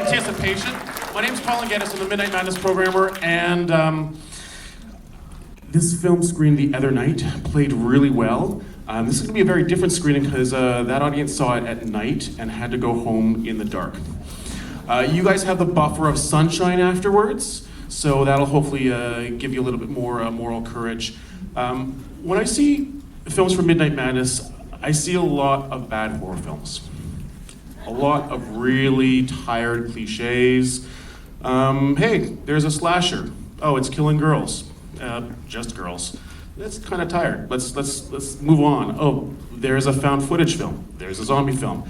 anticipation. My name's Colin Geddes. I'm the Midnight Madness programmer, and this film screened the other night, played really well. This is going to be a very different screening because that audience saw it at night and had to go home in the dark. You guys have the buffer of sunshine afterwards, so that'll hopefully give you a little bit more moral courage. When I see films from Midnight Madness, I see a lot of bad horror films. A lot of really tired cliches. Hey, there's a slasher. Oh, it's killing girls. Just girls. That's kind of tired. Let's move on. Oh, there's a found footage film. There's a zombie film.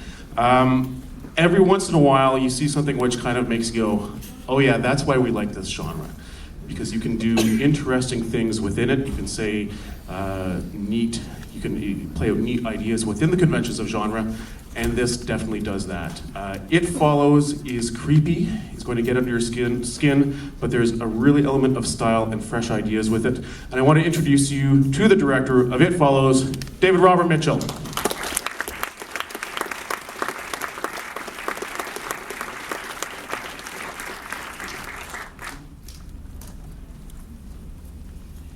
Every once in a while, you see something which kind of makes you go, oh yeah, that's why we like this genre. Because you can do interesting things within it. You can say you can play out neat ideas within the conventions of genre, and this definitely does that. It Follows is creepy. It's going to get under your skin, but there's a really element of style and fresh ideas with it. And I want to introduce you to the director of It Follows, David Robert Mitchell.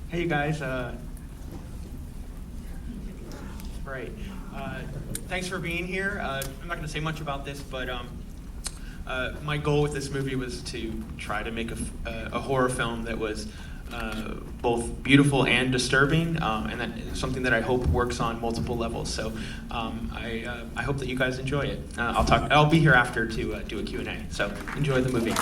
Hey guys, right. Thanks for being here. I'm not going to say much about this, but my goal with this movie was to try to make a horror film that was both beautiful and disturbing, and that is something that I hope works on multiple levels. So I hope that you guys enjoy it. I'll be here after to do a Q&A. So enjoy the movie.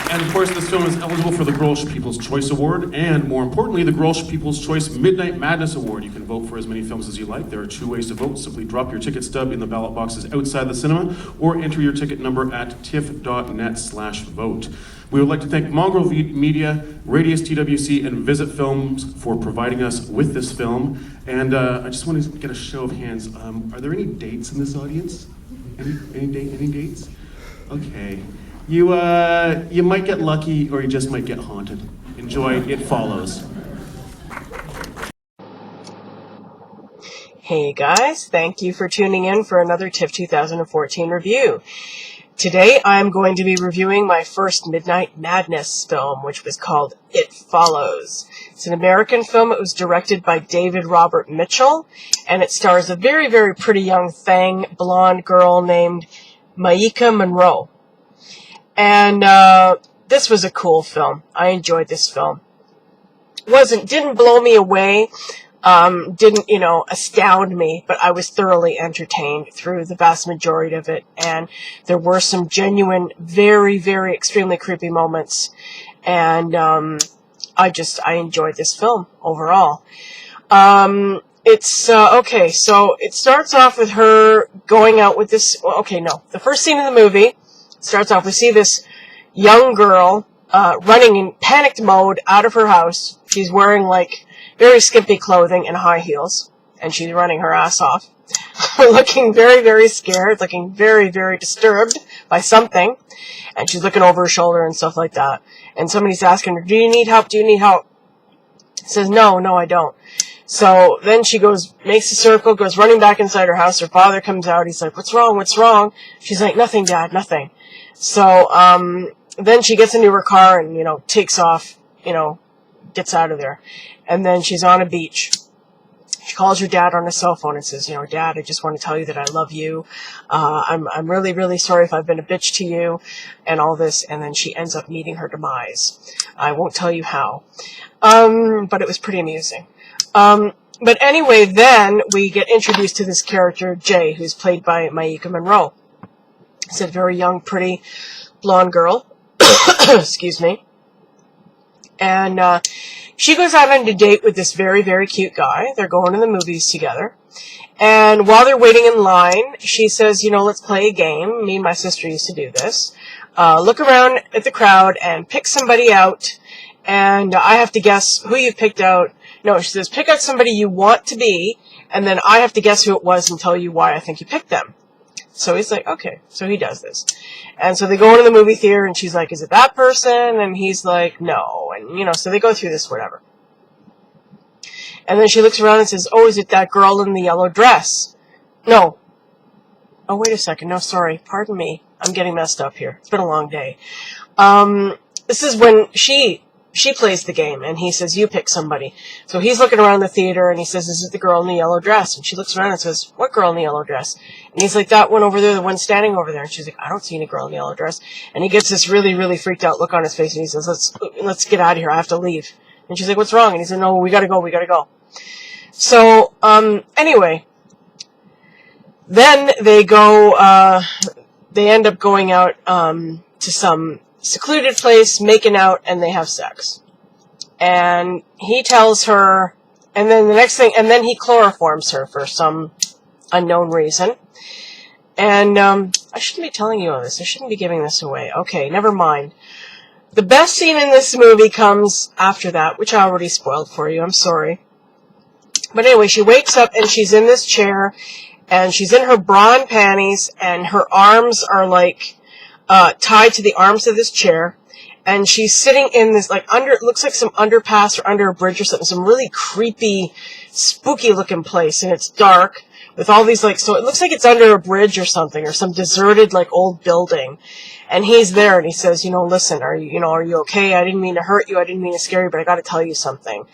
And of course, this film is eligible for the Grolsch People's Choice Award, and more importantly, the Grolsch People's Choice Midnight Madness Award. You can vote for as many films as you like. There are 2 ways to vote. Simply drop your ticket stub in the ballot boxes outside the cinema, or enter your ticket number at tiff.net/vote. We would like to thank Monroe Media, Radius TWC, and Visit Films for providing us with this film. And I just want to get a show of hands. Are there any dates in this audience? Any dates? Okay. You might get lucky, or you just might get haunted. Enjoy It Follows. Hey guys, thank you for tuning in for another TIFF 2014 review. Today I'm going to be reviewing my first Midnight Madness film, which was called It Follows. It's an American film. It was directed by David Robert Mitchell, and it stars a very, very pretty young fang blonde girl named Maika Monroe. And this was a cool film. I enjoyed this film. Didn't blow me away, didn't, astound me, but I was thoroughly entertained through the vast majority of it. And there were some genuine, very, very extremely creepy moments. And I enjoyed this film overall. Okay, so it starts off with her going out with this, the first scene of the movie starts off, we see this young girl running in panicked mode out of her house. She's wearing very skimpy clothing and high heels, and she's running her ass off, looking very, very scared, looking very, very disturbed by something, and she's looking over her shoulder and stuff like that. And somebody's asking her, "Do you need help? Do you need help?" She says, "No, I don't." So then she makes a circle, goes running back inside her house. Her father comes out. He's like, "What's wrong? What's wrong?" She's like, "Nothing, Dad, nothing." So then she gets into her car and, takes off, gets out of there. And then she's on a beach. She calls her dad on his cell phone and says, "Dad, I just want to tell you that I love you. I'm really, really sorry if I've been a bitch to you," and all this. And then she ends up meeting her demise. I won't tell you how. But it was pretty amusing. But anyway, then we get introduced to this character, Jay, who's played by Maika Monroe. It's a very young, pretty, blonde girl. Excuse me. And she goes out on a date with this very, very cute guy. They're going to the movies together. And while they're waiting in line, she says, let's play a game. Me and my sister used to do this. Look around at the crowd and pick somebody out. And I have to guess who you picked out. No, she says, pick out somebody you want to be. And then I have to guess who it was and tell you why I think you picked them. So he's like, okay. So he does this. And so they go into the movie theater, and she's like, is it that person? And he's like, no. And, so they go through this, whatever. And then she looks around and says, oh, is it that girl in the yellow dress? No. Oh, wait a second. No, sorry. Pardon me. I'm getting messed up here. It's been a long day. This is when she plays the game, and he says, you pick somebody. So he's looking around the theater, and he says, is it the girl in the yellow dress? And she looks around and says, what girl in the yellow dress? And he's like, that one over there, the one standing over there. And she's like, I don't see any girl in the yellow dress. And he gets this really, really freaked out look on his face, and he says, let's get out of here. I have to leave. And she's like, what's wrong? And he said, no, we gotta go. So, anyway, then they go, they end up going out, to some secluded place, making out, and they have sex. And he tells her, and then the next thing, and then he chloroforms her for some unknown reason. And, I shouldn't be telling you all this. I shouldn't be giving this away. Okay, never mind. The best scene in this movie comes after that, which I already spoiled for you. I'm sorry. But anyway, she wakes up and she's in this chair, and she's in her bra and panties, and her arms are like, tied to the arms of this chair, and she's sitting in this, like, it looks like some underpass or under a bridge or something, some really creepy, spooky looking place, and it's dark, with all these, like, so it looks like it's under a bridge or something, or some deserted, like, old building, and he's there, and he says, listen, are you okay? I didn't mean to hurt you, I didn't mean to scare you, but I gotta tell you something.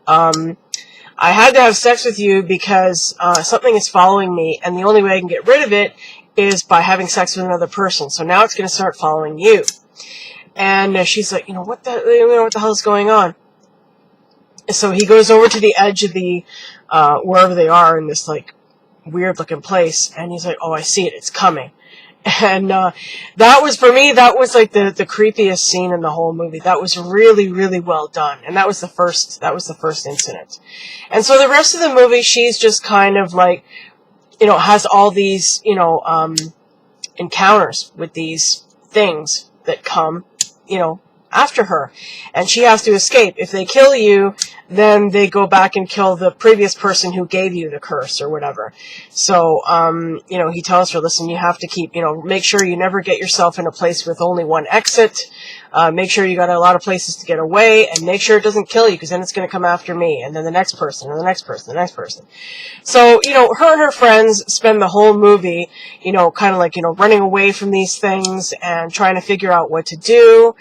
I had to have sex with you because, something is following me, and the only way I can get rid of it is by having sex with another person. So now it's going to start following you. And she's like, what the hell is going on? So he goes over to the edge of the, wherever they are in this, like, weird looking place. And he's like, oh, I see it. It's coming. And, that was, for me, that was like the creepiest scene in the whole movie. That was really, really well done. And that was the first incident. And so the rest of the movie, she's just kind of like, has all these, encounters with these things that come, after her. And she has to escape. If they kill you, then they go back and kill the previous person who gave you the curse or whatever. So, he tells her, listen, you have to keep, make sure you never get yourself in a place with only one exit. Make sure you got a lot of places to get away, and make sure it doesn't kill you, because then it's going to come after me, and then the next person, and the next person, the next person. So, her and her friends spend the whole movie, kind of like, running away from these things and trying to figure out what to do.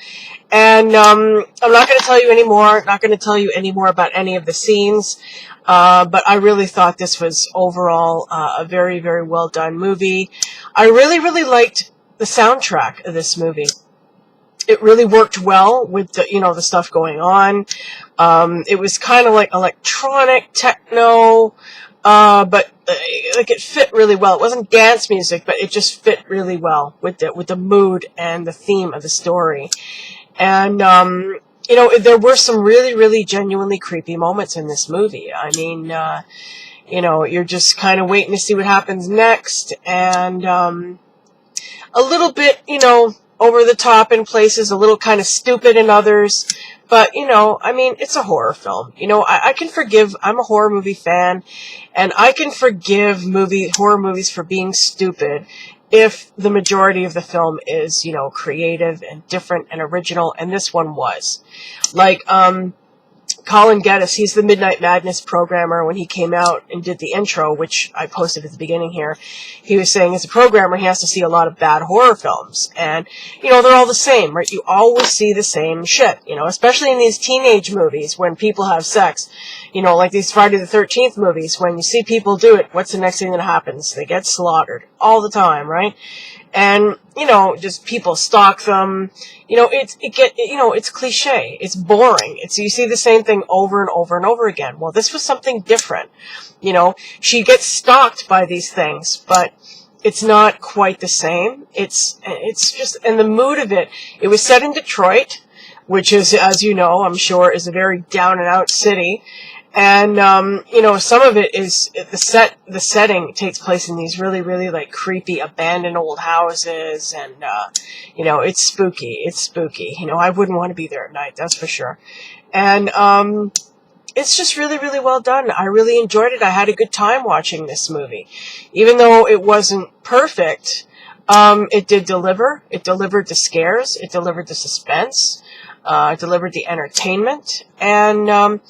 And I'm not going to tell you anymore, not going to tell you any more about any of the scenes, but I really thought this was overall a very, very well done movie. I really, really liked the soundtrack of this movie. It really worked well with the, the stuff going on. It was kind of like electronic techno, but like it fit really well. It wasn't dance music, but it just fit really well with the mood and the theme of the story. And, there were some really, really genuinely creepy moments in this movie. I mean, you're just kind of waiting to see what happens next, and, a little bit, over the top in places, a little kind of stupid in others, but, it's a horror film. I can forgive, I'm a horror movie fan, and I can forgive horror movies for being stupid if the majority of the film is, creative and different and original, and this one was. Like, Colin Geddes, he's the Midnight Madness programmer. When he came out and did the intro, which I posted at the beginning here, he was saying as a programmer he has to see a lot of bad horror films. And, they're all the same, right? You always see the same shit, especially in these teenage movies when people have sex. Like these Friday the 13th movies, when you see people do it, what's the next thing that happens? They get slaughtered all the time, right? And, just people stalk them. It's cliche. It's boring. You see the same thing over and over and over again. Well, this was something different. She gets stalked by these things, but it's not quite the same. It's just, and the mood of it was set in Detroit, which is, as you know, I'm sure, is a very down and out city. And, some of it is, the setting takes place in these really, really, like, creepy, abandoned old houses, and, it's spooky. It's spooky. I wouldn't want to be there at night, that's for sure. And, it's just really, really well done. I really enjoyed it. I had a good time watching this movie. Even though it wasn't perfect, it did deliver. It delivered the scares. It delivered the suspense. delivered the entertainment, and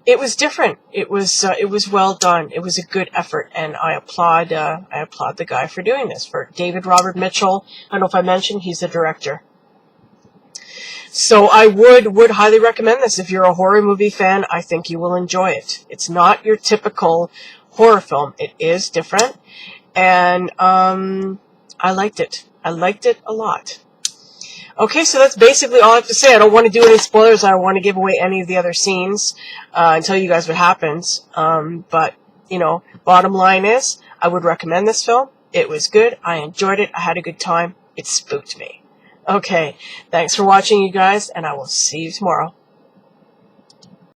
it was different. It was well done. It was a good effort, and I applaud the guy for doing this. For David Robert Mitchell, I don't know if I mentioned, he's the director. So I would highly recommend this. If you're a horror movie fan, I think you will enjoy it. It's not your typical horror film. It is different, and I liked it. I liked it a lot. Okay, so that's basically all I have to say. I don't want to do any spoilers. I don't want to give away any of the other scenes and tell you guys what happens. But, you know, bottom line is, I would recommend this film. It was good. I enjoyed it. I had a good time. It spooked me. Okay, thanks for watching, you guys, and I will see you tomorrow.